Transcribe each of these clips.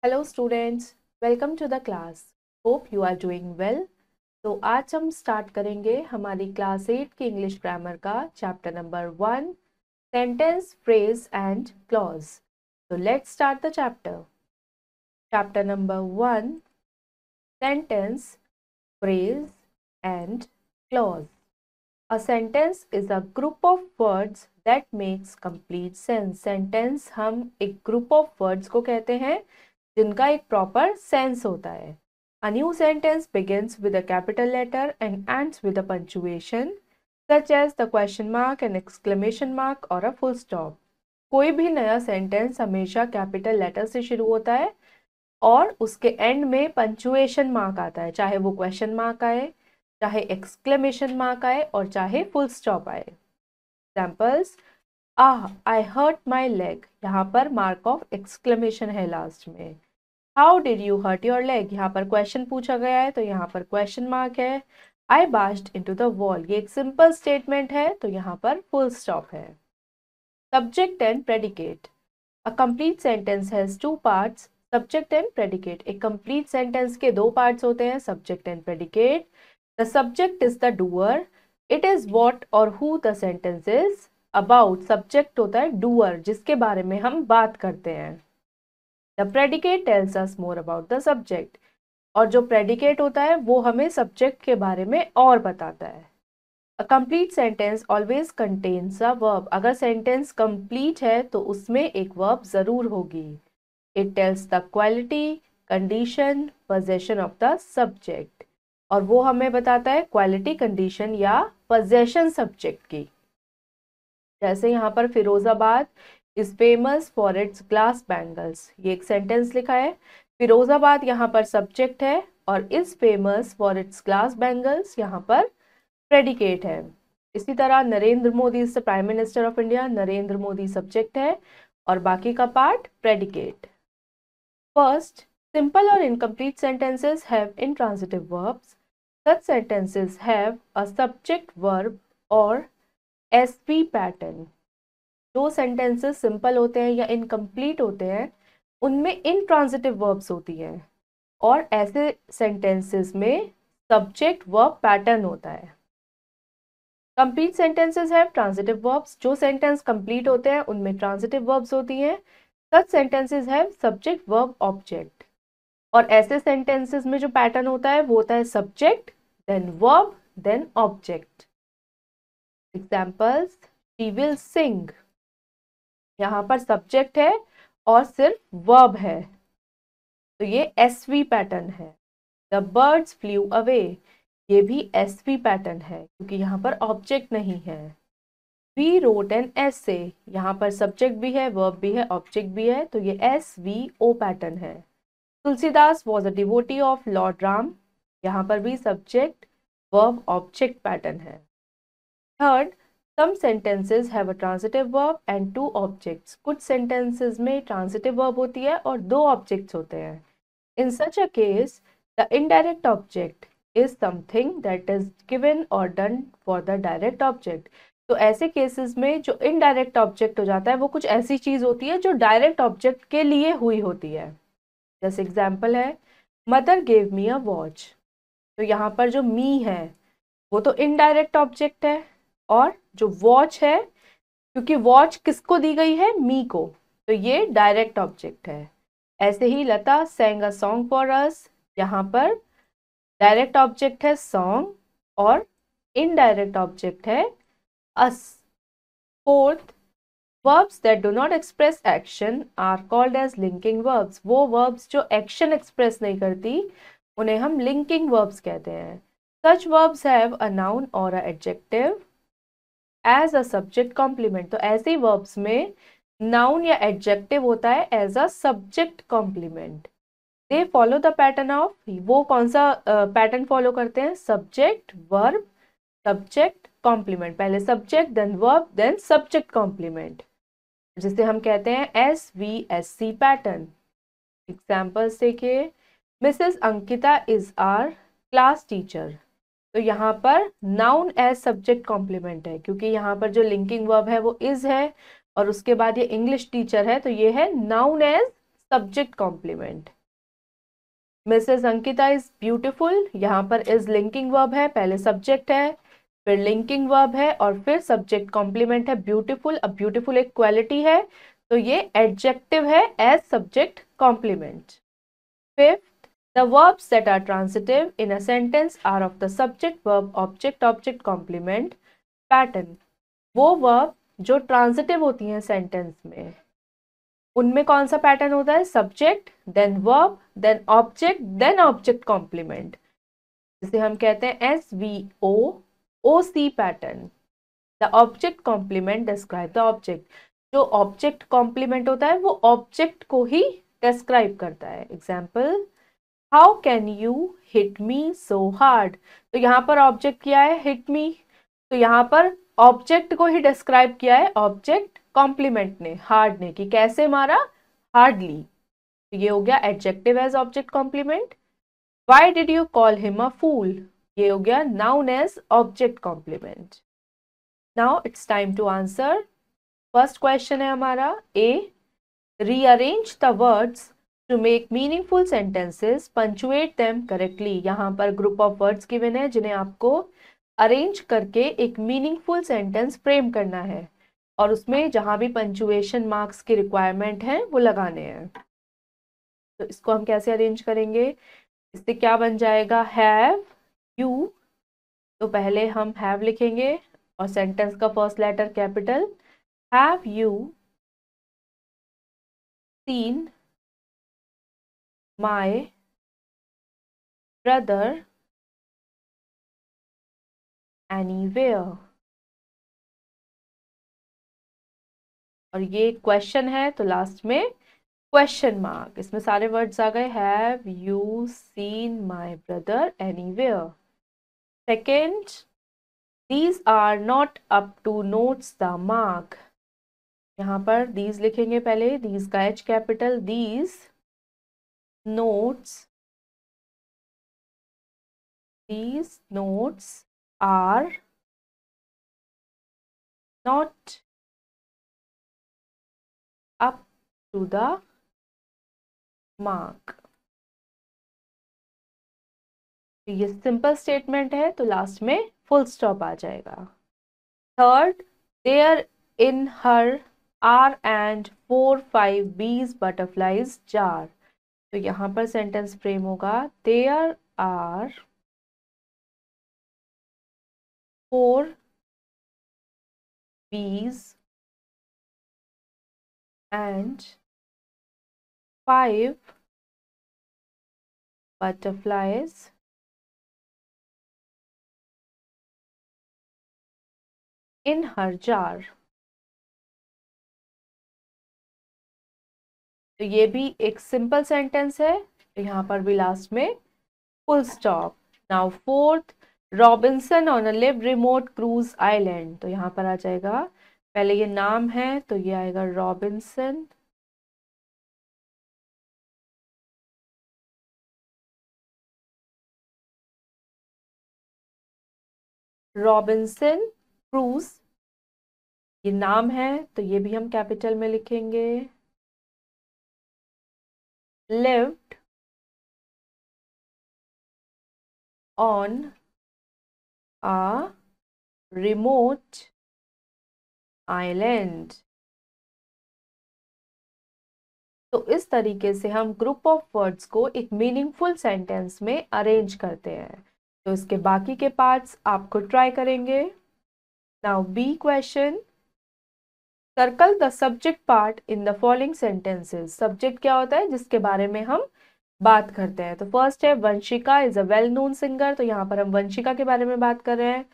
Hello students, welcome to the class. Hope you are doing well. तो आज हम start करेंगे हमारी क्लास 8 की इंग्लिश ग्रामर का chapter number 1, sentence, phrase and clause. तो let's start the chapter. Chapter number 1, sentence, phrase and clause. A sentence is a group of words that makes complete sense. Sentence हम एक group of words को कहते हैं जिनका एक proper sense होता है. A new sentence begins with a capital letter and ends with a punctuation, such as the question mark, an exclamation mark or a full stop. कोई भी नया सेंटेंस हमेशा कैपिटल लेटर से शुरू होता है और उसके एंड में पंचुएशन मार्क आता है, चाहे वो क्वेश्चन मार्क आए, चाहे एक्सक्लेमेशन मार्क आए और चाहे फुल स्टॉप आए. Examples: I hurt my leg, यहाँ पर मार्क ऑफ एक्सक्लेमेशन है लास्ट में. How did you hurt your leg, यहाँ पर क्वेश्चन पूछा गया है तो यहाँ पर क्वेश्चन मार्क है. I bashed into the wall, ये एक सिंपल स्टेटमेंट है तो यहाँ पर फुल स्टॉप है. Subject and predicate. A complete sentence has two parts, subject and predicate. एक कंप्लीट सेंटेंस के दो पार्ट्स होते हैं, subject and predicate. The subject is the doer, it is what or who the sentence is about. Subject होता है doer, जिसके बारे में हम बात करते हैं. The predicate tells us more about the subject, और जो प्रेडिकेट होता है वो हमें सब्जेक्ट के बारे में और बताता है. A complete sentence always contains a verb. अगर सेंटेंस कंप्लीट है तो उसमें एक वर्ब जरूर होगी. It tells the quality, condition, possession of the subject. और वो हमें बताता है क्वालिटी, कंडीशन या पोजेशन सब्जेक्ट की. जैसे यहाँ पर Firozabad is famous for its glass bangles, ये एक सेंटेंस लिखा है. फिरोजाबाद यहाँ पर सब्जेक्ट है और is famous for its glass bangles यहाँ पर प्रेडिकेट है. इसी तरह Narendra Modi is the prime minister of India, Narendra Modi subject है और बाकी का part predicate. First, simple or incomplete sentences have intransitive verbs. Such sentences have a subject verb or SV pattern. जो sentences simple होते हैं या incomplete होते हैं उनमें intransitive verbs होती हैं और ऐसे sentences में subject verb pattern होता है. Complete sentences have transitive verbs. जो sentence complete होते हैं उनमें transitive verbs होती हैं. Such sentences have subject verb object. और ऐसे sentences में जो pattern होता है वो होता है subject, then verb, then object. Examples: she will sing. यहाँ पर subject है और सिर्फ verb है तो ये SV pattern है. The birds flew away. ये भी SV पैटर्न है क्योंकि यहाँ पर ऑब्जेक्ट नहीं है. We wrote an essay. यहाँ पर सब्जेक्ट भी है, वर्ब भी है, ऑब्जेक्ट भी है तो ये SVO पैटर्न है. Tulsidas was a devotee of Lord Ram. यहाँ पर भी सब्जेक्ट, वर्ब, ऑब्जेक्ट पैटर्न है. Third, some sentences have a transitive verb and two objects. कुछ sentences में transitive verb होती है और दो objects होते हैं. In such a case, the indirect object is something that is given or done for the direct object. तो ऐसे केसेस में जो इनडायरेक्ट ऑब्जेक्ट हो जाता है वो कुछ ऐसी चीज होती है जो डायरेक्ट ऑब्जेक्ट के लिए हुई होती है. जैसे एग्जाम्पल है mother gave me a watch. तो यहाँ पर जो मी है वो तो इनडायरेक्ट ऑब्जेक्ट है और जो वॉच है, क्योंकि वॉच किसको दी गई है, मी को, तो ये डायरेक्ट ऑब्जेक्ट है. ऐसे ही लता sang a song for us, यहाँ पर डायरेक्ट ऑब्जेक्ट है सॉन्ग और इनडायरेक्ट ऑब्जेक्ट है us. Fourth, verbs that do not express action are called as linking verbs. वो verbs जो action express नहीं करती उन्हें हम linking verbs कहते हैं. Such verbs have a noun or a adjective as a subject complement. तो ऐसे verbs में noun या adjective होता है as a subject complement. They follow the pattern of, वो कौन सा पैटर्न फॉलो करते हैं, सब्जेक्ट, वर्ब, सब्जेक्ट, कॉम्प्लीमेंट. पहले subject, then verb, then subject complement, जिसे हम कहते हैं SVSC पैटर्न. एग्जाम्पल्स देखिए, Mrs Ankita is our class teacher. तो यहाँ पर नाउन एज सब्जेक्ट कॉम्प्लीमेंट है क्योंकि यहाँ पर जो लिंकिंग वर्ब है वो इज है और उसके बाद ये इंग्लिश टीचर है तो ये है noun as subject complement. Mrs Ankita is beautiful, यहाँ पर इज लिंकिंग वर्ब है, पहले सब्जेक्ट है, फिर लिंकिंग वर्ब है और फिर सब्जेक्ट कॉम्प्लीमेंट है ब्यूटीफुल। अब ब्यूटीफुल एक क्वालिटी है तो ये एडजेक्टिव है as subject complement. Fifth, the verbs that are transitive in a sentence are of the subject verb object object complement pattern। वो वर्ब जो ट्रांजिटिव होती हैं सेंटेंस में, उनमें कौन सा पैटर्न होता है? Subject, then verb, then object, then object complement, जिसे हम कहते हैं SVO OC पैटर्न। The object complement describe the object. जो ऑब्जेक्ट कॉम्प्लीमेंट होता है वो ऑब्जेक्ट को ही डिस्क्राइब करता है। Example, how can you hit me so hard. तो यहाँ पर ऑब्जेक्ट किया है हिट मी, तो यहाँ पर ऑब्जेक्ट को ही डिस्क्राइब किया है ऑब्जेक्ट कॉम्प्लीमेंट ने, हार्ड ने, कि कैसे मारा, हार्डली। तो ये हो गया adjective as object complement. Why did you call him a fool, ये हो गया noun as object complement. Now it's time to answer. First question है हमारा A, rearrange the words to make meaningful sentences, punctuate them correctly. यहाँ पर group of words given है जिन्हें आपको अरेंज करके एक मीनिंगफुल सेंटेंस फ्रेम करना है और उसमें जहां भी पंचुएशन मार्क्स की रिक्वायरमेंट है वो लगाने हैं। तो इसको हम कैसे अरेंज करेंगे? इससे क्या बन जाएगा? हैव यू, तो पहले हम हैव लिखेंगे और सेंटेंस का first letter capital. Have you seen my brother anywhere. और ये क्वेश्चन है तो लास्ट में क्वेश्चन मार्क, इसमें सारे वर्ड्स आ गए। Have you seen my brother anywhere. Second, these are not up to notes the mark. यहाँ पर दीज लिखेंगे पहले, दीज का H capital, these notes, these notes are not up to the mark। तो ये सिंपल स्टेटमेंट है तो last में फुल स्टॉप आ जाएगा। Third, there in her are and 4-5 bees butterflies jar। तो यहाँ पर सेंटेंस फ्रेम होगा, there are 4 bees and 5 butterflies in her jar। तो ये भी एक सिंपल सेंटेंस है, तो यहाँ पर भी लास्ट में full stop. Now fourth, Robinson on a live remote cruise island. तो यहाँ पर आ जाएगा, पहले ये नाम है तो ये आएगा रॉबिन्सन, रॉबिन्सन क्रूज, ये नाम है तो ये भी हम कैपिटल में लिखेंगे। Lived on a remote island. तो इस तरीके से हम ग्रुप ऑफ वर्ड्स को एक मीनिंगफुल सेंटेंस में अरेंज करते हैं। तो इसके बाकी के पार्ट्स आप खुद ट्राई करेंगे। Now b question, circle the subject part in the following sentences. Subject क्या होता है? जिसके बारे में हम बात करते हैं। तो फर्स्ट है Vanshika is a well known singer. तो यहाँ पर हम वंशिका के बारे में बात कर रहे हैं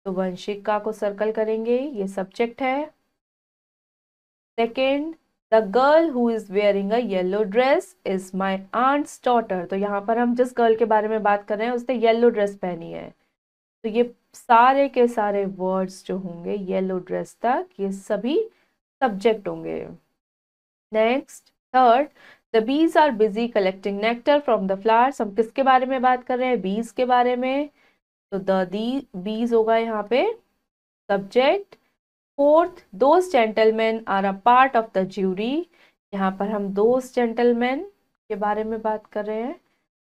तो वंशिका को सर्कल करेंगे, ये सब्जेक्ट है। Second, the girl who is wearing a yellow dress is my aunt's daughter. तो यहाँ पर हम जिस गर्ल के बारे में बात कर रहे हैं उसने येलो ड्रेस पहनी है, तो ये सारे के सारे वर्ड्स जो होंगे येलो ड्रेस तक, ये सभी सब्जेक्ट होंगे। Next, third, the bees are busy collecting nectar from the flowers. हम किसके बारे में बात कर रहे हैं? बीज के बारे में, तो द बीज होगा यहाँ पे subject. Fourth, those gentleman are a part of the jury. यहाँ पर हम दोज जेंटलमैन के बारे में बात कर रहे हैं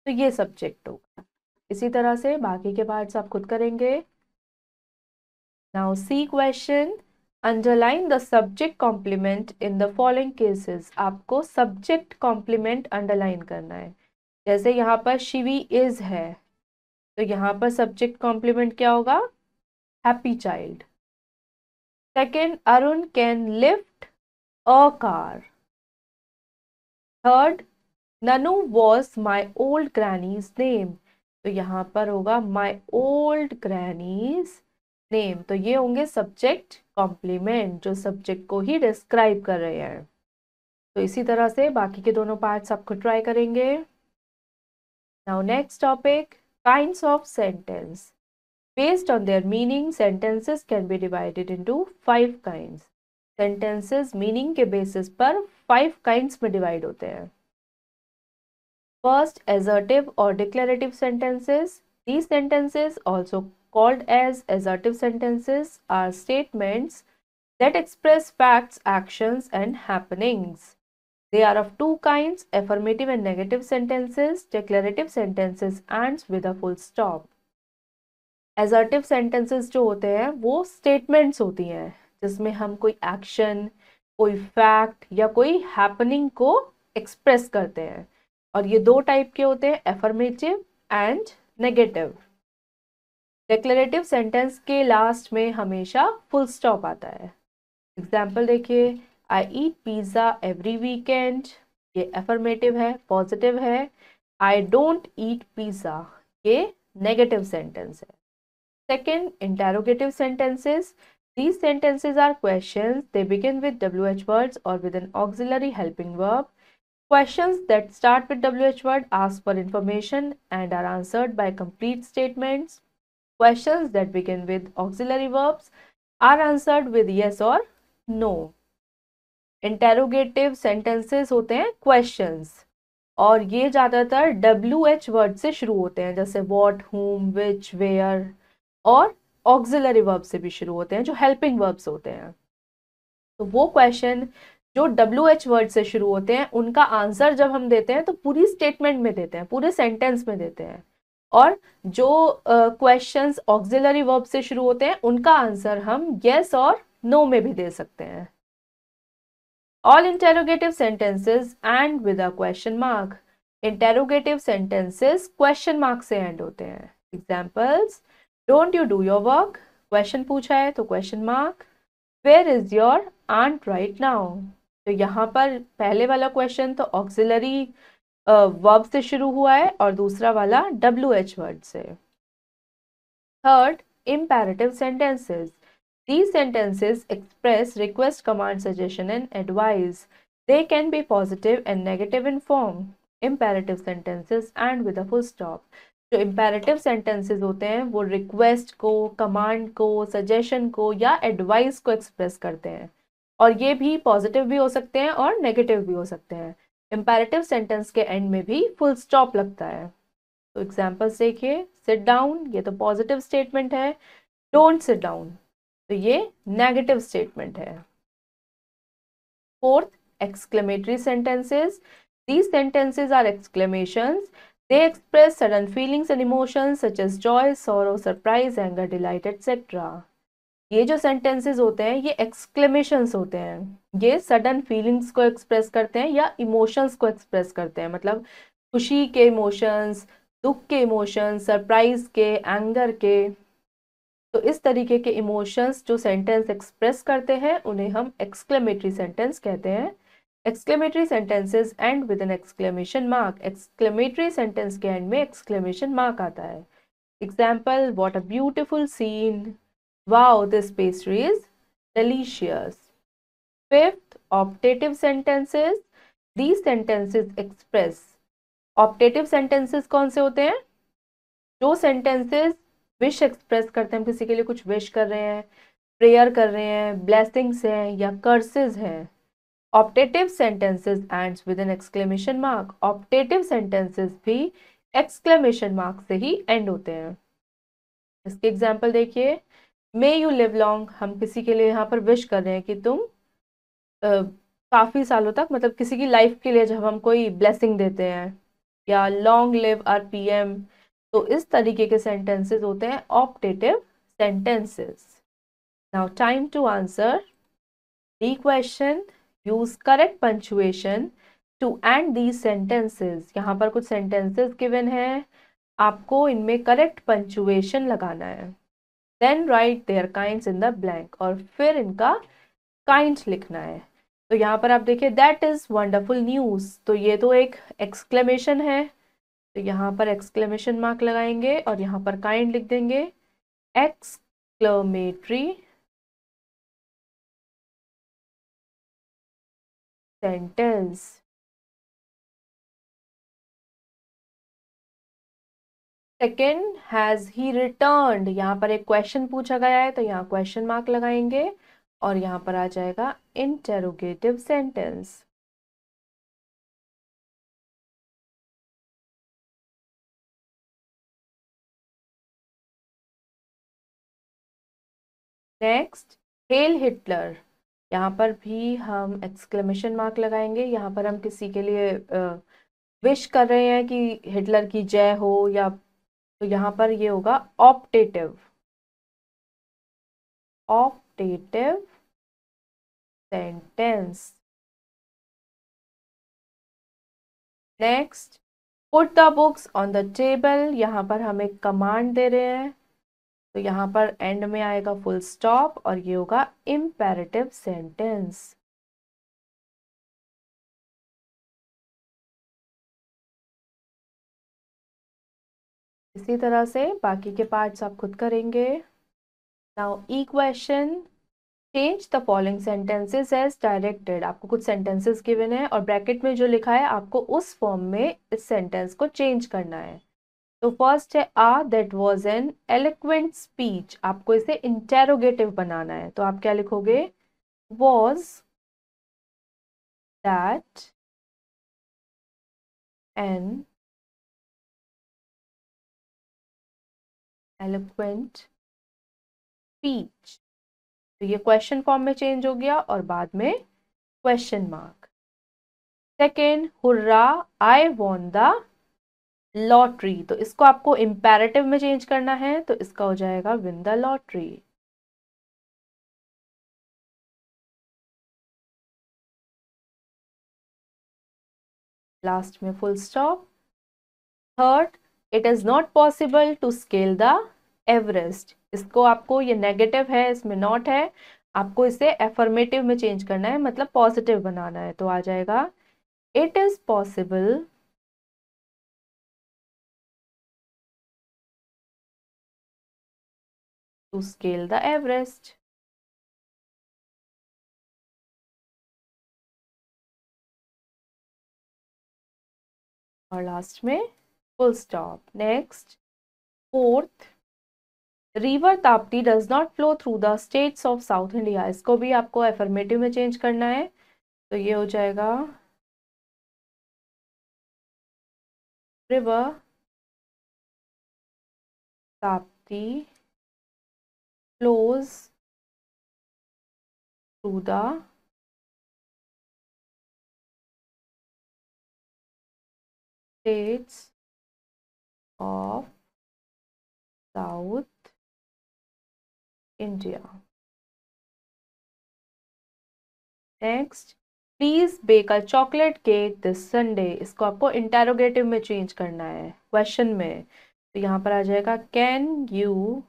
तो ये सब्जेक्ट होगा। इसी तरह से बाकी के पार्ट्स आप खुद करेंगे। Now c question, underline the subject complement in the following cases. आपको सब्जेक्ट कॉम्प्लीमेंट अंडरलाइन करना है। जैसे यहाँ पर शिवी इज है, तो यहाँ पर सब्जेक्ट कॉम्प्लीमेंट क्या होगा? Happy child. Second, Arun can lift a car. Third, Nanu was my old granny's name. तो यहाँ पर होगा माई ओल्ड ग्रैनीज नेम। तो ये होंगे सब्जेक्ट कॉम्प्लीमेंट जो सब्जेक्ट को ही डिस्क्राइब कर रहे हैं। तो इसी तरह से बाकी के दोनों पार्ट्स आपको ट्राई करेंगे। Now next topic, kinds of sentence. Based on their meaning, sentences can be divided into 5 kinds. Sentences meaning के basis पर 5 kinds में divide होते हैं। First, assertive or declarative sentences. These sentences, also called as assertive sentences, are statements that express facts, actions, and happenings. They are of two kinds, affirmative and negative sentences. Declarative sentences ends with a full stop. Assertive sentences जो होते हैं वो statements होती हैं जिसमें हम कोई action, कोई फैक्ट या कोई हैपनिंग को एक्सप्रेस करते हैं। और ये दो टाइप के होते हैं, affirmative and negative. Declarative sentence के लास्ट में हमेशा फुल स्टॉप आता है। एग्जाम्पल देखिए, आई ईट पिज़्ज़ा एवरी वीकेंड। ये एफर्मेटिव है, पॉजिटिव है। आई डोंट ईट पिज़्ज़ा, ये नेगेटिव सेंटेंस है। Second, interrogative sentences. These sentences are questions. They begin with WH words or with an auxiliary helping verb. Questions that start with WH word ask for information and are answered by complete statements. Questions that begin with auxiliary verbs are answered with yes or no. Interrogative sentences होते हैं questions और ये ज़्यादातर WH word से शुरू होते हैं, जैसे what, whom, which, where, और ऑक्सिलरी वर्ब से भी शुरू होते हैं जो हेल्पिंग वर्ब्स होते हैं। तो वो क्वेश्चन जो WH वर्ड से शुरू होते हैं उनका आंसर जब हम देते हैं तो पूरी स्टेटमेंट में देते हैं, पूरे सेंटेंस में देते हैं। और जो क्वेश्चंस ऑक्सिलरी वर्ब से शुरू होते हैं उनका आंसर हम यस और नो में भी दे सकते हैं। All interrogative sentences end with a question mark. Interrogative sentences question mark से एंड होते हैं। Examples, don't you do your work, question पूछा है तो question mark. Where is your aunt right now. तो यहाँ पर पहले वाला क्वेश्चन तो ऑक्सिलरी वर्ब से शुरू हुआ है और दूसरा वाला WH वर्ड से। Third, imperative sentences. These sentences express request, command, suggestion and advice. They can be positive and negative in form. Imperative sentences end with a full stop. जो इम्पेरेटिव सेंटेंसेस होते हैं वो रिक्वेस्ट को, command को, suggestion को या advice को express करते हैं और ये भी पॉजिटिव भी हो सकते हैं और नेगेटिव भी हो सकते हैं। इम्पेरेटिव सेंटेंस के एंड में भी फुल स्टॉप लगता है। तो एग्जांपल्स देखिए, सिट डाउन, ये तो पॉजिटिव स्टेटमेंट है। डोंट सिट डाउन, तो ये नेगेटिव स्टेटमेंट है। Fourth, exclamatory sentences. These sentences are exclamations. They express sudden feelings and emotions such as joy, sorrow, surprise, anger, delight, etc. ये जो sentences होते हैं ये exclamations होते हैं। ये sudden feelings को express करते हैं या emotions को express करते हैं, मतलब खुशी के emotions, दुख के emotions, surprise के, anger के। तो इस तरीके के इमोशंस जो सेंटेंस एक्सप्रेस करते हैं उन्हें हम एक्सक्लेमेटरी सेंटेंस कहते हैं। Exclamatory sentences end with an exclamation mark. Exclamatory sentence के एंड में एक्सक्लेमेशन मार्क आता है। Example, what a beautiful scene, wow this pastry is delicious. Fifth, optative sentences. These sentences express. Optative sentences कौन से होते हैं? जो सेंटेंसेस विश एक्सप्रेस करते हैं, हम किसी के लिए कुछ विश कर रहे हैं, प्रेयर कर रहे हैं, ब्लेसिंग्स हैं या कर्सेस हैं। Optative sentences ends with an exclamation mark. Optative sentences भी एक्सक्लेमेशन मार्क से ही एंड होते हैं। इसके एग्जाम्पल देखिए, मे यू लिव लॉन्ग, हम किसी के लिए यहाँ पर विश कर रहे हैं कि तुम काफ़ी सालों तक, मतलब किसी की लाइफ के लिए जब हम कोई ब्लेसिंग देते हैं या लॉन्ग लिव आर पीएम। तो इस तरीके के सेंटेंसेस होते हैं optative sentences. Now time to answer the question. Use correct punctuation to end these sentences. यहाँ पर कुछ सेंटेंसेस गिवन है, आपको इनमें करेक्ट पंचुएशन लगाना है। Then write their kinds in the blank, और फिर इनका काइंड लिखना है। तो यहाँ पर आप देखिए दैट इज वंडरफुल न्यूज, तो ये तो एक एक्सक्लेमेशन है, तो यहाँ पर एक्सक्लेमेशन मार्क लगाएंगे और यहाँ पर काइंड लिख देंगे exclamatory sentence. Second, has he returned, यहाँ पर एक क्वेश्चन पूछा गया है तो यहाँ क्वेश्चन मार्क लगाएंगे और यहाँ पर आ जाएगा interrogative sentence. Next, hello Hitler, यहाँ पर भी हम एक्सक्लेमेशन मार्क लगाएंगे। यहाँ पर हम किसी के लिए विश कर रहे हैं कि हिटलर की जय हो, या तो यहाँ पर ये होगा optative, optative sentence. Next, put the books on the table, यहाँ पर हम एक कमांड दे रहे हैं, तो यहाँ पर एंड में आएगा फुल स्टॉप और ये होगा इम्पेरेटिव सेंटेंस। इसी तरह से बाकी के पार्ट्स आप खुद करेंगे। Now e question, change the following sentences as directed. आपको कुछ सेंटेंसेस गिवन है और ब्रैकेट में जो लिखा है आपको उस फॉर्म में इस सेंटेंस को चेंज करना है। तो फर्स्ट है आ that was an eloquent speech, आपको इसे इंटेरोगेटिव बनाना है, तो आप क्या लिखोगे, was that an eloquent speech. तो ये क्वेश्चन फॉर्म में चेंज हो गया और बाद में question mark. Second, hurrah I won the lottery, तो इसको आपको इंपेरेटिव में चेंज करना है, तो इसका हो जाएगा विन द लॉटरी। लास्ट में full stop. Third, it is not possible to scale the Everest, इसको आपको, ये नेगेटिव है इसमें नॉट है, आपको इसे एफर्मेटिव में चेंज करना है, मतलब पॉजिटिव बनाना है, तो आ जाएगा it is possible to scale the Everest. और लास्ट में full stop. Next, fourth, river Tapti does not flow through the states of South India, इसको भी आपको एफर्मेटिव में चेंज करना है, तो ये हो जाएगा river Tapti flows through the states of South India. Next, please bake a chocolate cake this Sunday, इसको आपको इंटेरोगेटिव में चेंज करना है क्वेश्चन में, तो यहाँ पर आ जाएगा कैन यू,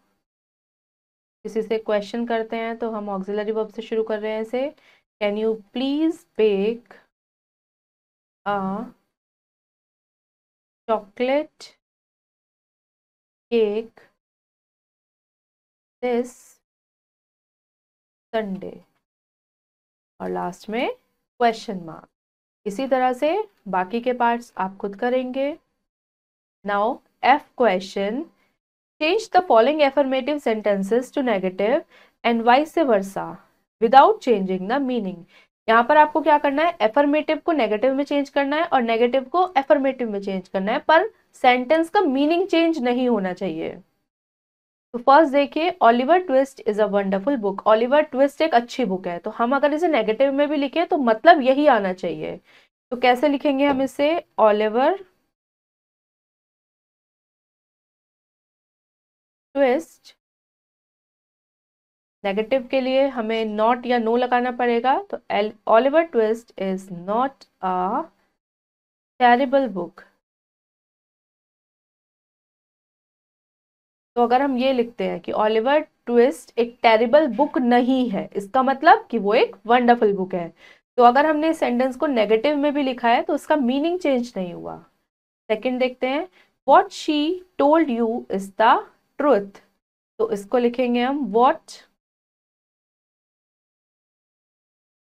किसी से क्वेश्चन करते हैं तो हम ऑक्सिलरी वर्ब से शुरू कर रहे हैं इसे, can you please bake a chocolate cake this Sunday, और लास्ट में क्वेश्चन मार्क। इसी तरह से बाकी के पार्ट्स आप खुद करेंगे। Now f question, change the following affirmative sentences to negative and vice versa without changing the meaning. यहाँ पर आपको क्या करना है, एफर्मेटिव को नेगेटिव में चेंज करना है और नेगेटिव को एफर्मेटिव में चेंज करना है, पर सेंटेंस का मीनिंग चेंज नहीं होना चाहिए। तो फर्स्ट देखिए, Oliver twist is a wonderful book, Oliver twist एक अच्छी बुक है, तो हम अगर इसे नेगेटिव में भी लिखें तो मतलब यही आना चाहिए। तो कैसे लिखेंगे हम इसे, ऑलिवर ट्विस्ट, नेगेटिव के लिए हमें नॉट या नो लगाना पड़ेगा, तो Oliver twist is not a terrible book. तो अगर हम ये लिखते हैं कि ओलिवर ट्विस्ट एक टेरिबल बुक नहीं है, इसका मतलब कि वो एक वंडरफुल बुक है। तो अगर हमने सेंटेंस को नेगेटिव में भी लिखा है तो उसका मीनिंग चेंज नहीं हुआ। सेकंड देखते हैं, what she told you is the truth. तो इसको लिखेंगे हम what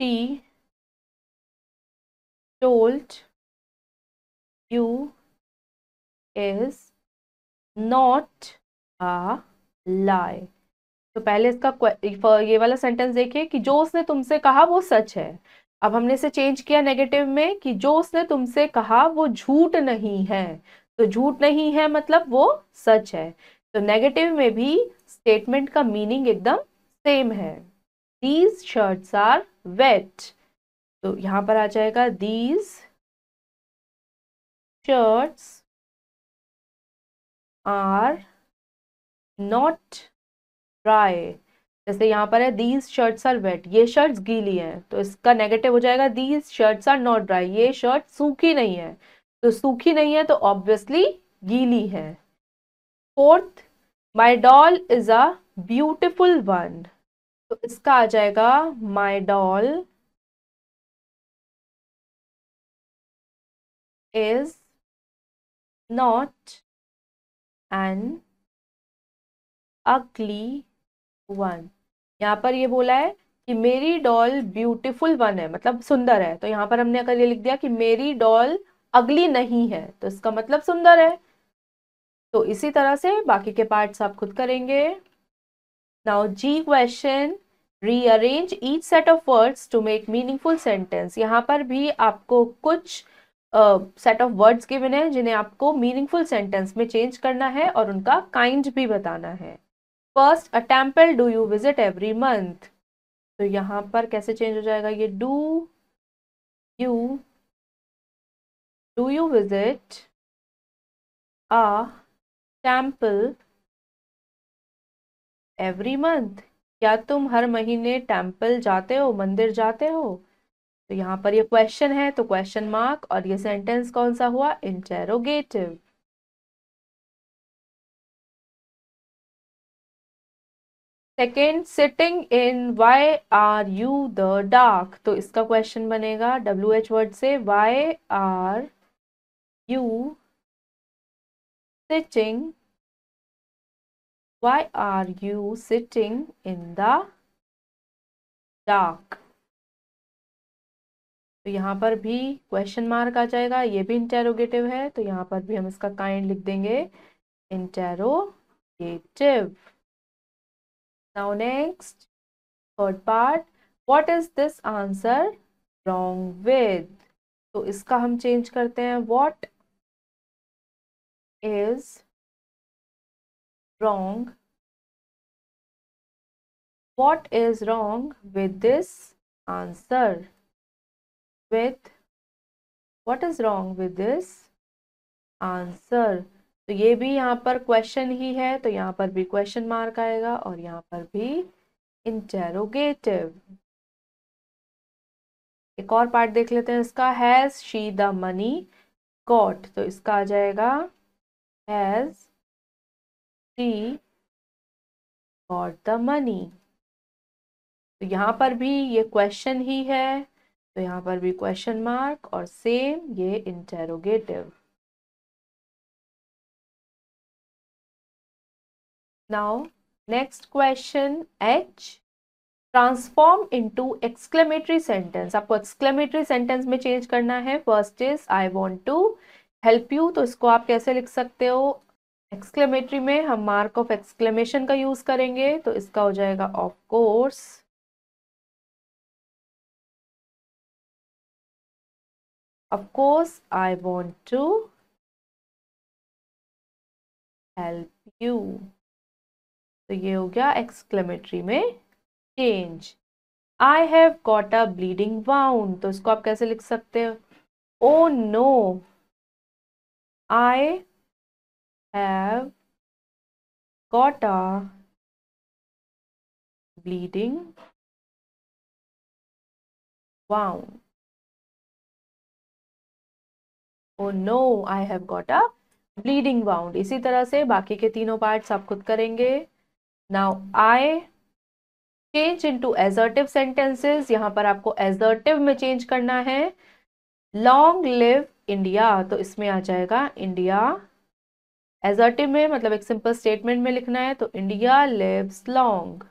she told you is not a lie. तो पहले इसका ये वाला सेंटेंस देखिए कि जो उसने तुमसे कहा वो सच है। अब हमने इसे चेंज किया नेगेटिव में कि जो उसने तुमसे कहा वो झूठ नहीं है। तो झूठ नहीं है मतलब वो सच है। तो नेगेटिव में भी स्टेटमेंट का मीनिंग एकदम सेम है। These shirts are wet. तो यहां पर आ जाएगा these shirts are not dry. जैसे यहाँ पर है दीज शर्ट्स आर वेट, ये शर्ट्स गीली हैं, तो इसका नेगेटिव हो जाएगा these shirts are not dry, ये शर्ट सूखी नहीं है। तो सूखी नहीं है तो ऑब्वियसली गीली है। Fourth, my doll is a beautiful one. तो इसका आ जाएगा my doll is not an ugly one. यहाँ पर ये बोला है कि मेरी डॉल ब्यूटीफुल वन है, मतलब सुंदर है। तो यहाँ पर हमने अगर ये लिख दिया कि मेरी डॉल अगली नहीं है तो इसका मतलब सुंदर है। तो इसी तरह से बाकी के पार्ट्स आप खुद करेंगे। Now g question, rearrange each set of words to make meaningful sentence. यहाँ पर भी आपको कुछ सेट ऑफ वर्ड्स गिवन है जिन्हें आपको मीनिंगफुल सेंटेंस में चेंज करना है और उनका काइंड भी बताना है। First, a temple do you visit every month. तो यहाँ पर कैसे चेंज हो जाएगा, ये you do you visit a temple every month. क्या तुम हर महीने टेम्पल जाते हो, मंदिर जाते हो। तो यहाँ पर ये क्वेश्चन है तो क्वेश्चन मार्क, और ये सेंटेंस कौन सा हुआ, interrogative. Second, sitting in why are you the dark. तो इसका क्वेश्चन बनेगा WH वर्ड से, why are you sitting, why are you sitting in the dark। तो यहाँ पर भी क्वेश्चन मार्क आ जाएगा, ये भी इंटेरोगेटिव है तो यहाँ पर भी हम इसका काइंड लिख देंगे interrogative. Now next, third part, what is this answer wrong with. तो इसका हम चेंज करते हैं, what is wrong, what is wrong with this answer, with what is wrong with this answer. तो ये भी यहाँ पर क्वेश्चन ही है तो यहाँ पर भी क्वेश्चन मार्क आएगा और यहाँ पर भी इंटेरोगेटिव। एक और पार्ट देख लेते हैं इसका, has she the money got. तो इसका आ जाएगा has she got the money. तो यहाँ पर भी ये क्वेश्चन ही है तो यहाँ पर भी क्वेश्चन मार्क और सेम ये interrogative. Now next question, H transform into exclamatory sentence. आपको एक्सक्लेमेटरी सेंटेंस में चेंज करना है। First is I want to help you. तो इसको आप कैसे लिख सकते हो, एक्सक्लेमेटरी में हम मार्क ऑफ एक्सक्लेमेशन का यूज करेंगे तो इसका हो जाएगा of course, of course I want to help you. तो ये हो गया एक्सक्लेमेटरी में change. I have got a bleeding wound. तो इसको आप कैसे लिख सकते हो, oh no I have got a bleeding wound. Oh no, I have got a bleeding wound. इसी तरह से बाकी के तीनों पार्ट्स आप खुद करेंगे. Now I change into assertive sentences. यहाँ पर आपको assertive में चेंज करना है. Long live India, तो इसमें आ जाएगा इंडिया. assertive में मतलब एक सिंपल स्टेटमेंट में लिखना है, तो इंडिया lives long.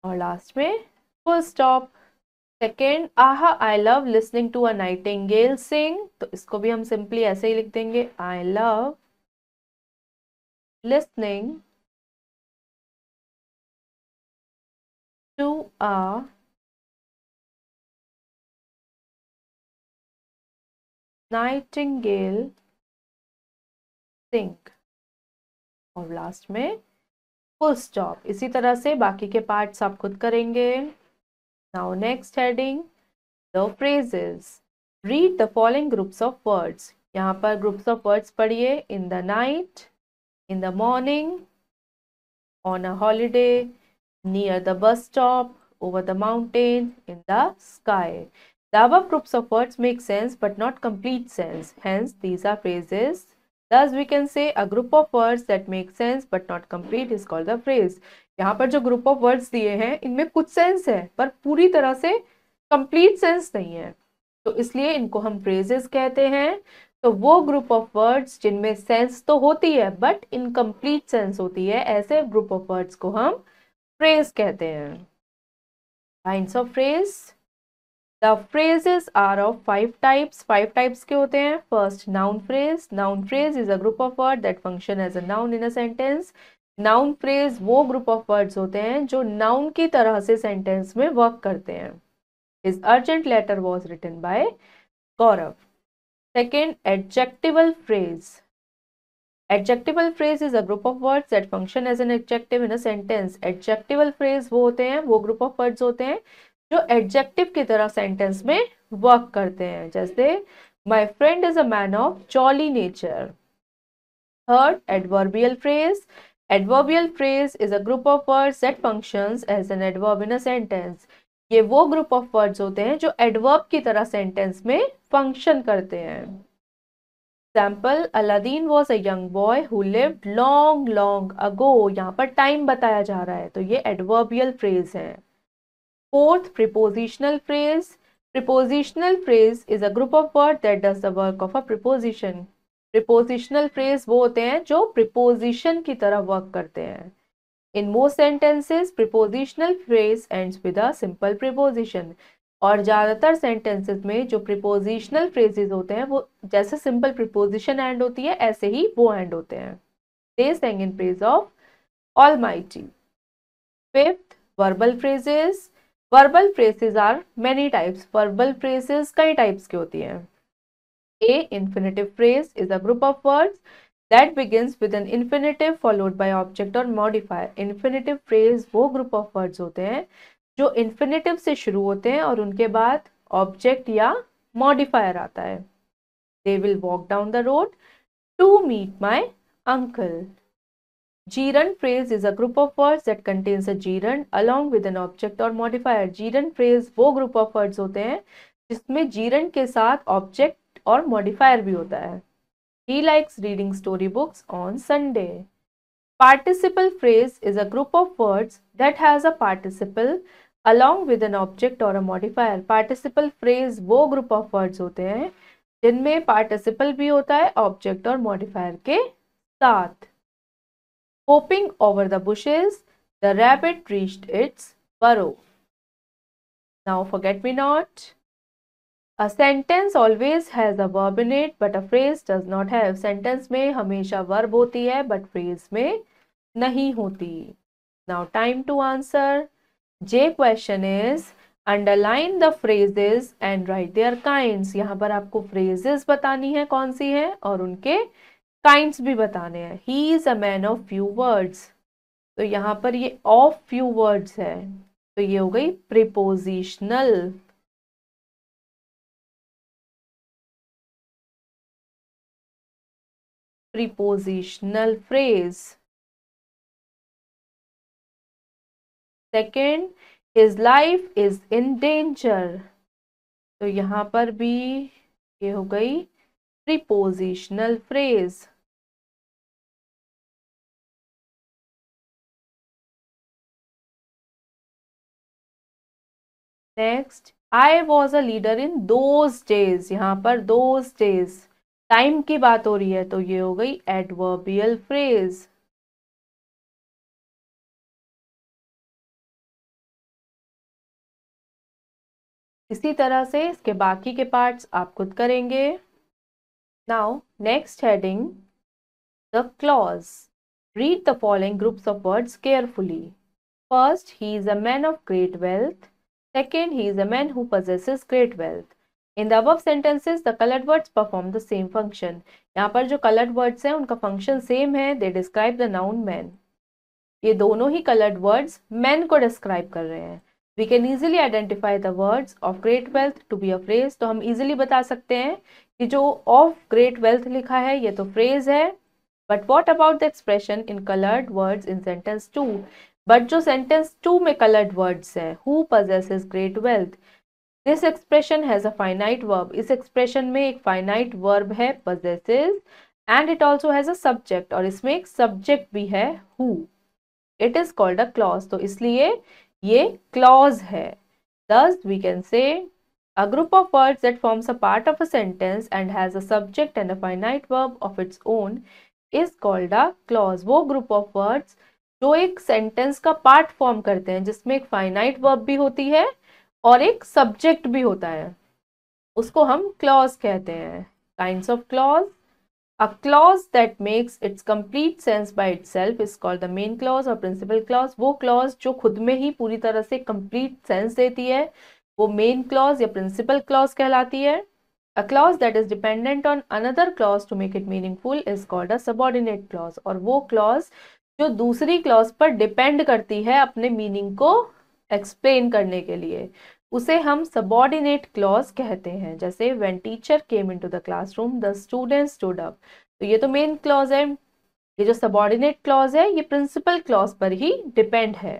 और लास्ट में full stop. Second, aha I love listening to a nightingale sing, तो इसको भी हम सिंपली ऐसे ही लिख देंगे, I love listening to a nightingale sing. और लास्ट में फुल स्टॉप. इसी तरह से बाकी के पार्ट्स आप खुद करेंगे. Now next heading, the phrases. Read the following groups of words. यहाँ पर ग्रुप्स ऑफ वर्ड्स पढ़िए. In the night, in the morning, on a holiday, near the bus stop, over the mountain, in the sky. The above groups of words make sense but not complete sense. Hence, these are phrases. Thus, we can say a group of words that make sense but not complete is called the phrase. यहाँ पर जो group of words दिए हैं इनमें कुछ sense है पर पूरी तरह से कंप्लीट सेंस नहीं है, तो इसलिए इनको हम फ्रेजेस कहते हैं. तो वो ग्रुप ऑफ वर्ड्स जिनमें सेंस तो होती है बट इनकम्प्लीट सेंस होती है, ऐसे ग्रुप ऑफ वर्ड्स को हम फ्रेज कहते हैं. Kinds of phrase. The phrases are of 5 types. 5 types के होते हैं. First, noun phrase. Noun phrase is a group of word that function as a noun in a sentence. Noun phrase वो group of words होते हैं जो noun की तरह से सेंटेंस में वर्क करते हैं. His urgent letter was written by Gaurav. Second, adjectival phrase. Adjectival phrase is a group of words that function as an adjective in a sentence. Adjectival phrase वो होते हैं, वो group of words होते हैं जो adjective की तरह sentence में work करते हैं. जैसे My friend is a man of jolly nature. Third, adverbial phrase. Adverbial phrase is a group of words that functions as an adverb in a sentence. ये वो ग्रुप ऑफ वर्ड्स होते हैं जो adverb की तरह सेंटेंस में function करते हैं. Example, Aladdin was a young boy who lived long long ago. यहाँ पर टाइम बताया जा रहा है, तो ये एडवर्बियल फ्रेज है. Fourth, prepositional phrase. Prepositional phrase is a group of word that does the work of a preposition. Prepositional phrase वो होते हैं जो प्रीपोजिशन की तरह वर्क करते हैं. In most sentences, prepositional phrase ends with a simple preposition. और ज़्यादातर sentences में जो prepositional phrases होते हैं वो जैसे simple preposition end होती है ऐसे ही वो end होते हैं. They sang in praise of Almighty. Fifth, verbal phrases. Verbal phrases are many types. Verbal phrases कई types की होती हैं. A, infinitive phrase is a group of words that begins with an infinitive followed by object or modifier. Infinitive phrase वो group of words होते हैं जो infinitive से शुरू होते हैं और उनके बाद object या modifier आता है. They will walk down the road to meet my uncle. Gerund phrase is a group of words that contains a gerund along with an object or modifier. Gerund phrase वो group of words होते हैं जिसमें gerund के साथ object और modifier भी होता है. He likes reading storybooks on Sunday. Participle phrase is a group of words that has a participle along with an object or a modifier. Participle phrase वो group of words होते हैं जिनमें participle भी होता है object और modifier के साथ. Hopping over the bushes, the rabbit reached its burrow. Now forget me not. A sentence always has a verb in it, but a phrase does not have. Sentence में हमेशा verb होती है, but phrase में नहीं होती. Now time to answer. J question is underline the phrases and write their kinds. यहाँ पर आपको phrases बतानी है कौन सी है और उनके kinds भी बताने हैं. He is a man of few words. तो यहाँ पर ये of few words है, तो ये हो गई prepositional. prepositional phrase. Second, his life is in danger. तो यहां पर भी ये हो गई prepositional phrase. Next, I was a leader in those days. यहाँ पर दोज डेज टाइम की बात हो रही है, तो ये हो गई एडवर्बियल फ्रेज. इसी तरह से इसके बाकी के पार्ट्स आप खुद करेंगे. Now next heading, the clause. Read the following groups of words carefully. First, he is a man of great wealth. Second, he is a man who possesses great wealth. In the above sentences, the colored words perform the same function. यहाँ पर जो colored words हैं उनका function same है. They describe the noun man. ये दोनों ही colored words man को describe कर रहे हैं. We can easily identify the words of great wealth to be a phrase. तो हम easily बता सकते हैं कि जो of great wealth लिखा है ये तो phrase है. But what about the expression in colored words in sentence 2? But जो सेंटेंस 2 में कलर्ड वर्ड्स है, who possesses great wealth, this expression has a finite verb. इस एक्सप्रेशन में एक फाइनाइट वर्ब है possesses, and it also has a subject, और इसमें एक सब्जेक्ट भी है who. It is called a clause. तो इसलिए ये क्लॉज है. thus we can say a group of words that forms a part of a sentence and has a subject and a finite verb of its own is called a clause. वो group of words जो एक sentence का part form करते हैं, जिसमें एक finite verb भी होती है और एक सब्जेक्ट भी होता है, उसको हम क्लॉज कहते हैं. Kinds of clause. A clause that makes it's complete sense by itself is called the main clause और प्रिंसिपल क्लॉज. वो क्लॉज जो खुद में ही पूरी तरह से कंप्लीट सेंस देती है वो मेन क्लॉज या प्रिंसिपल क्लॉज कहलाती है. A clause that is dependent on another clause to make it meaningful is called a subordinate clause. और वो clause जो दूसरी क्लॉज पर डिपेंड करती है अपने मीनिंग को एक्सप्लेन करने के लिए, उसे हम सबॉर्डिनेट क्लॉज कहते हैं. जैसे when teacher came into the classroom the student stood up. तो ये तो मेन क्लॉज है. ये जो सबॉर्डिनेट क्लॉज है ये प्रिंसिपल क्लॉज पर ही डिपेंड है.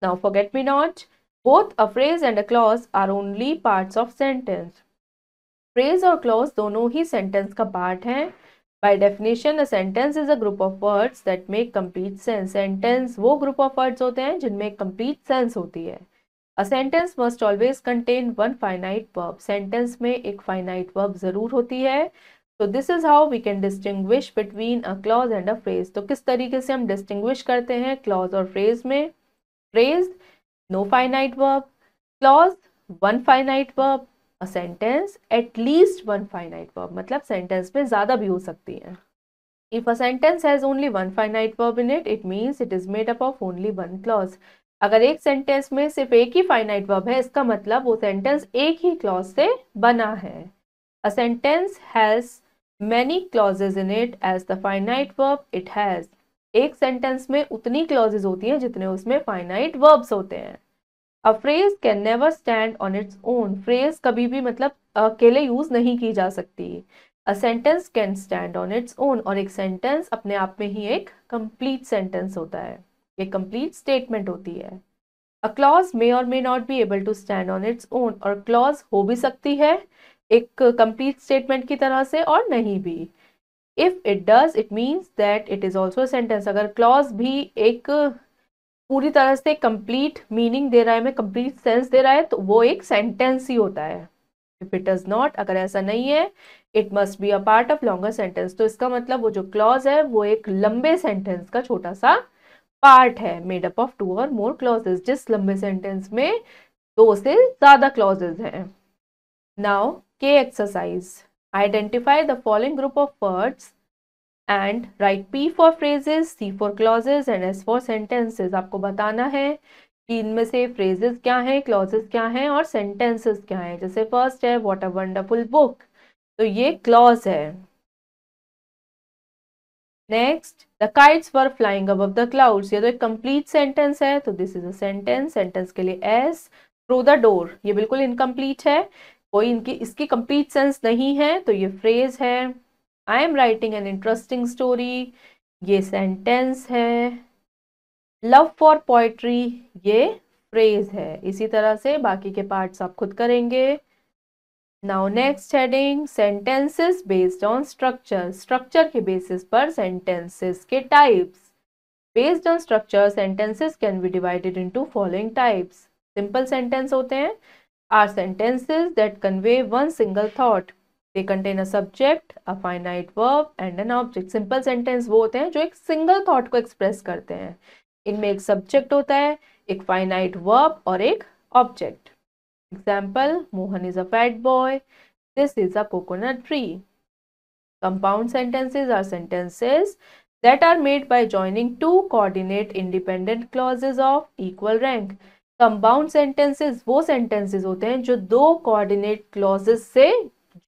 Now forget me not, both a phrase and a clause are only parts of sentence. Phrase और क्लॉज दोनों ही सेंटेंस का पार्ट हैं. By definition, a sentence is a group of words that make complete sense. Sentence वो group of words होते हैं जिनमें complete sense होती है. A sentence must always contain one finite verb. Sentence में एक finite verb जरूर होती है. So this is how we can distinguish between a clause and a phrase. तो किस तरीके से हम distinguish करते हैं clause और phrase में? Phrase, no finite verb. Clause, one finite verb. A sentence at least one finite verb. मतलब sentence में ज़्यादा भी हो सकती है. If a sentence has only one finite verb in it, it means it is made up of only one clause. अगर एक sentence में सिर्फ एक ही finite verb है, इसका मतलब वो sentence एक ही clause से बना है. A sentence has many clauses in it as the finite verb it has. एक sentence में उतनी clauses होती हैं जितने उसमें finite verbs होते हैं. A phrase can never stand on its own. Phrase कभी भी मतलब अकेले यूज नहीं की जा सकती. A sentence can stand on its own. और एक sentence अपने आप में ही एक complete sentence होता है, एक complete statement होती है. A clause may or may not be able to stand on its own. और clause हो भी सकती है एक complete statement की तरह से और नहीं भी. If it does, it means that it is also a sentence. अगर clause भी एक पूरी तरह से कंप्लीट मीनिंग दे रहा है, में कंप्लीट सेंस दे रहा है, तो वो एक सेंटेंस ही होता है. इफ इट डज नॉट, अगर ऐसा नहीं है, it must be a part of longer sentence. तो इसका मतलब वो जो क्लॉज है वो एक लंबे सेंटेंस का छोटा सा पार्ट है, मेड अप ऑफ 2 और मोर क्लॉजेस. जिस लंबे सेंटेंस में 2 से ज्यादा क्लॉजेस हैं. नाउ के exercise. Identify the following group of words and write P for phrases, C for clauses and S for sentences. आपको बताना है कि इनमें से phrases क्या हैं, clauses क्या हैं और sentences क्या हैं. जैसे first है what a wonderful book, तो ये clause है. Next, the kites were flying above the clouds, ये तो एक complete sentence है, तो this is a sentence. Sentence के लिए S. through the door, ये बिल्कुल incomplete है, कोई इसकी complete sense नहीं है, तो ये phrase है. I am writing an interesting story, ये सेंटेंस है। लव फॉर पोएट्री, ये फ्रेज है। इसी तरह से बाकी के पार्ट्स आप खुद करेंगे। Now next heading, sentences based on structure. Structure के बेसिस पर सेंटेंसेस के types. Based on structure sentences can be divided into following types. Simple sentence होते हैं are sentences that convey one single thought. They contain a subject, a finite verb and an object. Simple sentence वो होते हैं जो एक single thought को express करते हैं। इनमें एक सब्जेक्ट होता है, एक फाइनाइट वर्ब और एक object. Example, Mohan is a fat boy, this is a coconut tree. Compound sentences are sentences that are made by joining two coordinate independent clauses of equal rank. Compound sentences वो sentences होते हैं जो दो coordinate clauses से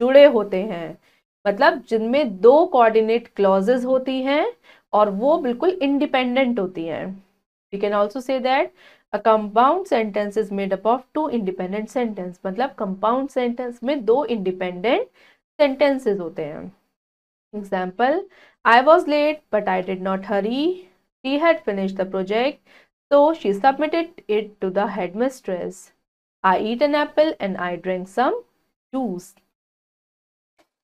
जुड़े होते हैं, मतलब जिनमें दो coordinate clauses होती हैं और वो बिल्कुल independent होती हैं। We can also say that a compound sentence is made up of two independent sentence, मतलब compound sentence में दो independent sentences होते हैं। Example, I was late, but I did not hurry. She had finished the project, so she submitted it to the headmistress. I eat an apple and I drank some juice.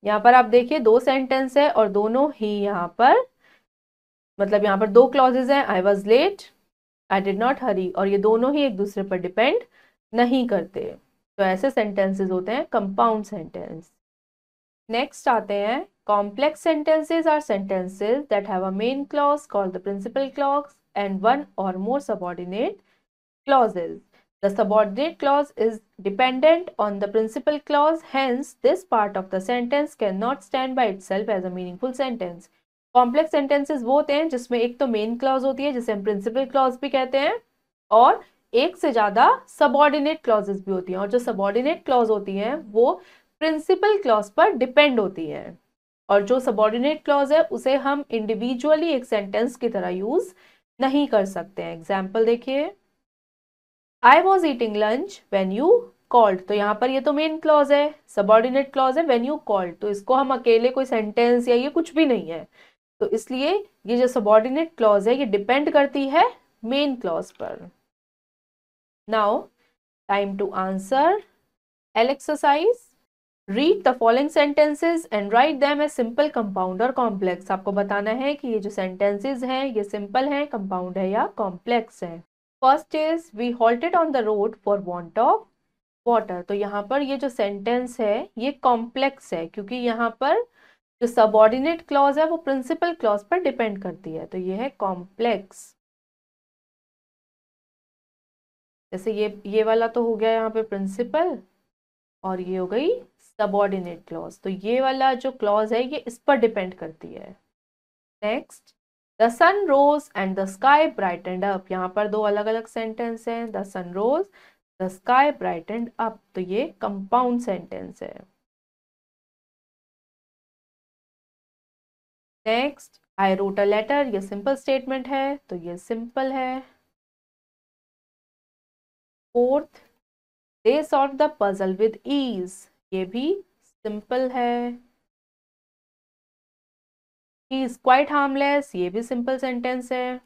यहाँ पर आप देखिए दो sentence है और दोनों ही यहाँ पर मतलब यहाँ पर दो क्लॉजेज हैं, I was late, I did not hurry, और ये दोनों ही एक दूसरे पर डिपेंड नहीं करते। तो ऐसे सेंटेंसेस होते हैं कंपाउंड सेंटेंस। नेक्स्ट आते हैं complex sentences are sentences that have a main clause called the principal clause and one or more subordinate clauses. The subordinate clause is dependent on the principal clause, hence this part of the sentence cannot stand by itself as a meaningful sentence. Complex sentences वो होते हैं जिसमें एक तो main clause होती है जिसे हम principal clause भी कहते हैं और एक से ज्यादा subordinate clauses भी होती हैं, और जो subordinate clause होती हैं वो प्रिंसिपल क्लॉज पर डिपेंड होती है, और जो सबऑर्डिनेट क्लॉज है उसे हम इंडिविजुअली एक सेंटेंस की तरह यूज नहीं कर सकते हैं। एग्जाम्पल देखिए, I was eating lunch when you called, तो यहाँ पर ये तो मेन क्लॉज है, सबऑर्डिनेट क्लॉज है व्हेन यू कॉल्ड, तो इसको हम अकेले कोई सेंटेंस या ये कुछ भी नहीं है, तो इसलिए ये जो सबऑर्डिनेट क्लॉज है ये डिपेंड करती है मेन क्लॉज पर। Now time to answer exercise. Read the following sentences and write them as simple, compound और complex। आपको बताना है कि ये जो sentences हैं ये simple हैं, compound है या complex है। First is we halted on the road for want of water। तो यहाँ पर ये जो sentence है ये complex है क्योंकि यहाँ पर जो subordinate clause है वो principal clause पर depend करती है, तो ये है complex। जैसे ये वाला तो हो गया यहाँ पे principal और ये हो गई सबऑर्डिनेट क्लॉज, तो ये वाला जो क्लॉज है ये इस पर डिपेंड करती है। Next, the sun rose and the sky brightened up. यहाँ पर दो अलग अलग सेंटेंस हैं, the sun rose, the sky brightened up, तो ये कंपाउंड सेंटेंस है। Next, I wrote a letter, ये सिंपल स्टेटमेंट है तो ये सिंपल है। Fourth, they solved the puzzle with ease, ये भी सिंपल है। ही इज क्वाइट हार्मलेस, ये भी सिंपल सेंटेंस है।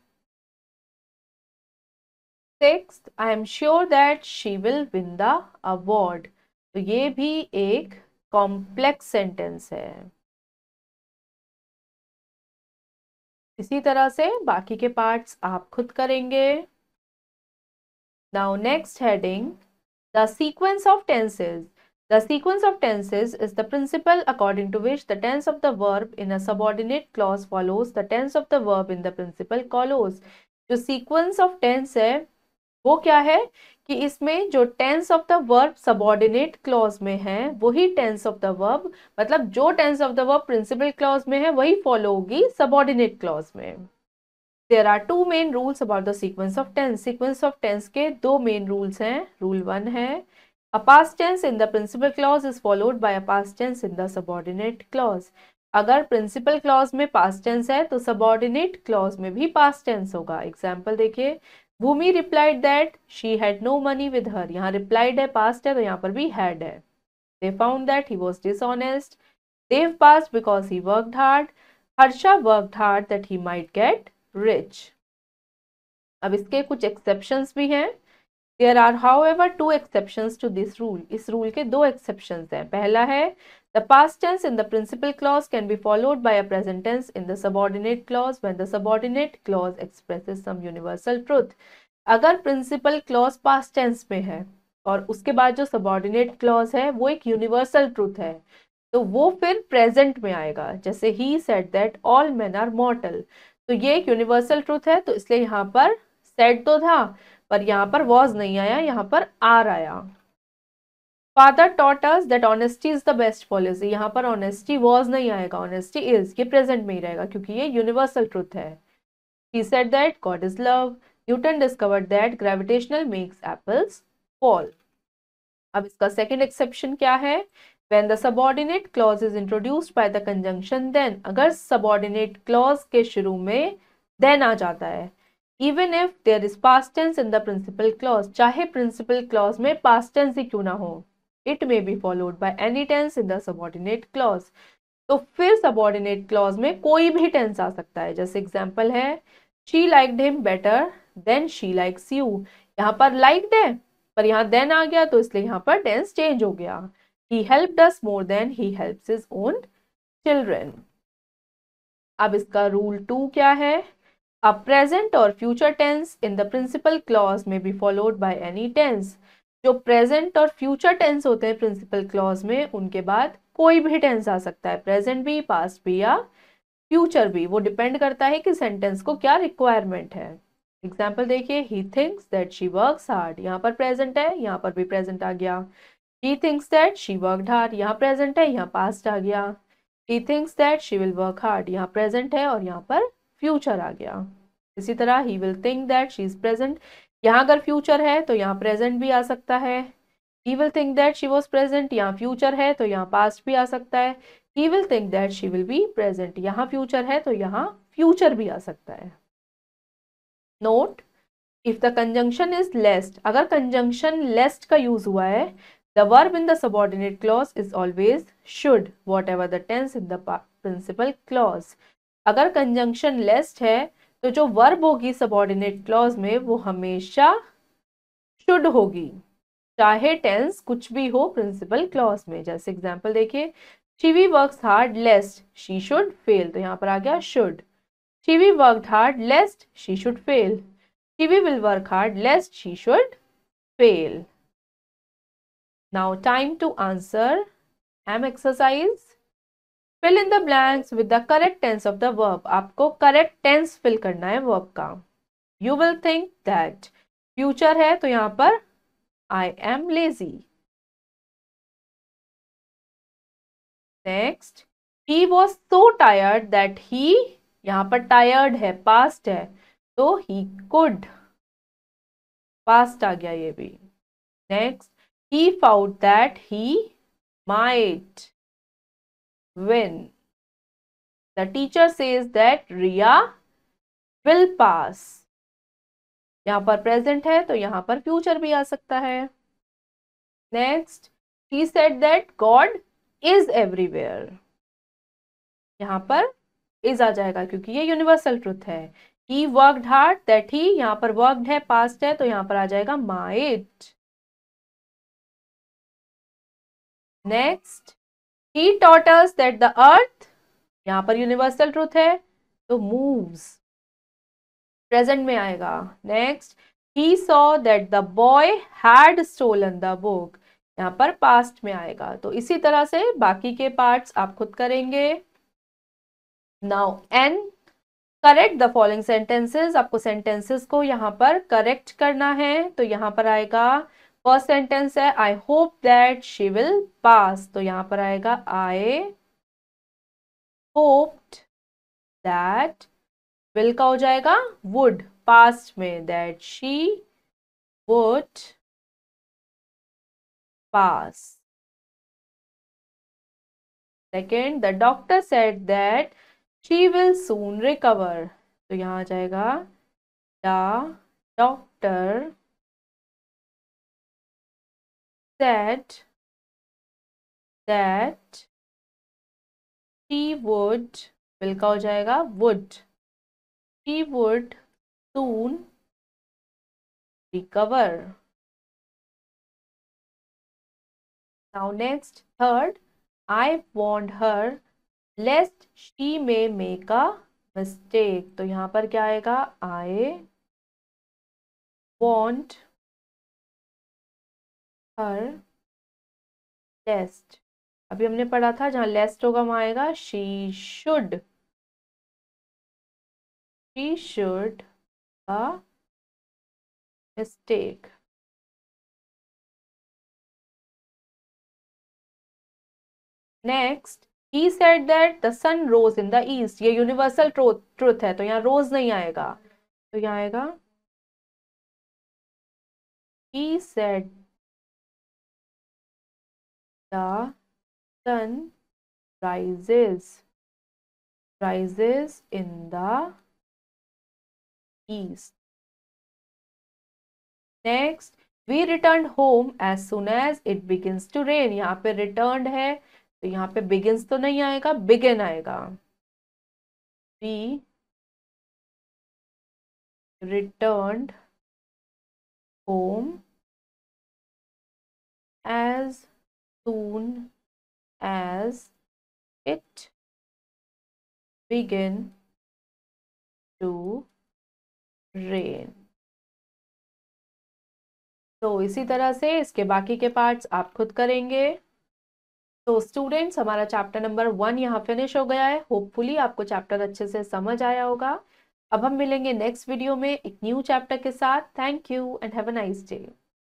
Sixth, I am sure that she will win the award, तो ये भी एक कॉम्प्लेक्स सेंटेंस है। इसी तरह से बाकी के पार्ट्स आप खुद करेंगे। Now next heading, the sequence of tenses. The sequence of tenses is the principle according to which the tense of the verb in a subordinate clause follows the tense of the verb in the principal clause। जो sequence of tense है वो क्या है कि इसमें जो tense of the verb subordinate clause में है वही टेंस ऑफ द वर्ब, मतलब जो tense of the verb principal clause में है वही फॉलो होगी सबऑर्डिनेट क्लॉज में। There are two main rules about the sequence of tense. Sequence of tense के दो मेन रूल्स हैं। रूल 1 है, a past tense in the principal clause is followed by a past tense in the subordinate clause। अगर principal clause में past tense है तो subordinate clause में भी पास्ट टेंस होगा। एग्जाम्पल देखिए, Bhumi replied that she had no money with her, यहाँ replied है पास्ट है तो यहाँ पर भी हैड है। They found that he was dishonest, Dev passed because he worked hard. Harsha worked hard that he might get rich. अब इसके कुछ एक्सेप्शंस भी हैं. There are however two exceptions to this rule. इस रूल के दो exceptions हैं. पहला है the past tense in the principal clause can be followed by a present tense in the subordinate clause when the subordinate clause expresses some universal truth. अगर principal clause past tense में है और उसके बाद जो subordinate clause है वो एक universal truth है, तो वो फिर present में आएगा. जैसे he said that all men are mortal. तो ये एक universal truth है, तो इसलिए यहाँ पर said तो था पर यहाँ पर was नहीं आया, यहाँ पर are आया. Father taught us that honesty is the best policy. यहाँ पर honesty was नहीं आएगा, honesty is, ये present में ही रहेगा क्योंकि ये universal truth है. He said that God is love. Newton discovered that gravitational makes apples fall. अब इसका second exception क्या है? When the subordinate clause is introduced by the conjunction then. अगर subordinate clause के शुरू में then आ जाता है. Even if there is past tense in the principal clause, चाहे principal clause में past tense ही क्यों ना हो, it may be followed by any tense in the subordinate clause. तो फिर subordinate clause में कोई भी tense आ सकता है. जैसे example है she liked him better than she likes you. यहाँ पर liked है पर यहाँ then आ गया तो इसलिए यहाँ पर tense change हो गया. He helped us more than he helps his own children. अब इसका rule 2 क्या है? A present or future tense in the principal clause may be followed by any tense. जो present और future tense होते हैं principal clause में, उनके बाद कोई भी tense आ सकता है, present भी, past भी या future भी. वो depend करता है कि sentence को क्या requirement है. Example देखिए, he thinks that she works hard. यहाँ पर present है, यहाँ पर भी present आ गया. He thinks that she worked hard. यहाँ present है, यहाँ past आ गया. He thinks that she will work hard. यहाँ present है और यहाँ पर फ्यूचर आ गया. इसी तरह ही will think that she is present. यहाँ अगर फ्यूचर है तो यहाँ प्रेजेंट भी आ सकता है. He will think that she was present, यहाँ फ्यूचर है तो यहाँ पास्ट भी आ सकता है. He will think that she will be present, यहाँ फ्यूचर है तो यहाँ फ्यूचर भी आ सकता है. Note, if the conjunction is lest, अगर कंजंक्शन लेस्ट का यूज हुआ है, the verb in the subordinate clause is always should whatever the tense in the principal clause. अगर कंजंक्शन लेस्ट है तो जो वर्ब होगी सबऑर्डिनेट क्लॉज में वो हमेशा शुड होगी, चाहे टेंस कुछ भी हो प्रिंसिपल क्लॉज में. जैसे एग्जांपल देखिए, she works hard lest she should fail, तो यहाँ पर आ गया should. She worked hard lest she should fail. She will work hard lest she should fail. Now time to answer M exercise. Fill in the blanks with the correct tense of the verb. आपको correct tense fill करना है verb का. You will think that. Future है तो यहाँ पर I am lazy. Next, he was so tired that he, यहाँ पर tired है, past है, तो he could. Past आ गया ये भी. Next, he found that he might win. The teacher says that Riya will pass. यहाँ पर present है तो यहाँ पर future भी आ सकता है. Next, he said that God is everywhere. यहाँ पर is आ जाएगा क्योंकि ये universal truth है. He worked hard that he, यहाँ पर worked है, past है तो यहाँ पर आ जाएगा might. Next, he taught us that the earth, यहाँ पर यूनिवर्सल ट्रूथ है तो मूव्स, प्रेजेंट में आएगा. Next, he saw that the boy had stolen the book, यहाँ पर पास्ट में आएगा. तो इसी तरह से बाकी के पार्ट्स आप खुद करेंगे. Now N, correct the following sentences. आपको सेंटेंसेस को यहाँ पर करेक्ट करना है. तो यहाँ पर आएगा, फर्स्ट सेंटेंस है I hope that she will pass, तो यहाँ पर आएगा आई hoped that, will का हो जाएगा would, past में that she would pass. Second, the doctor said that she will soon recover, तो यहाँ आ जाएगा the doctor said that she would, will का हो जाएगा would, she would soon recover. Now next third, I want her lest she may make a mistake. तो यहाँ पर क्या आएगा, आई वॉन्ट हर लेस्ट, अभी हमने पढ़ा था जहां लेस्ट होगा वहां आएगा she should a mistake. Next, he said that the sun rose in the east, ये यूनिवर्सल ट्रूथ है तो यहाँ रोज नहीं आएगा, तो यहाँ आएगा he said the sun rises in the east। Next, we return home as soon as it begins to rain, यहाँ पे रिटर्न है तो यहाँ पे बिगिंस तो नहीं आएगा, बिगिन आएगा। We return home as soon as it begin to rain। तो इसी तरह से इसके बाकी के पार्ट्स आप खुद करेंगे। तो स्टूडेंट्स, हमारा चैप्टर नंबर 1 यहाँ फिनिश हो गया है। होपफुली आपको चैप्टर अच्छे से समझ आया होगा। अब हम मिलेंगे नेक्स्ट वीडियो में एक न्यू चैप्टर के साथ। Thank you and have a nice day.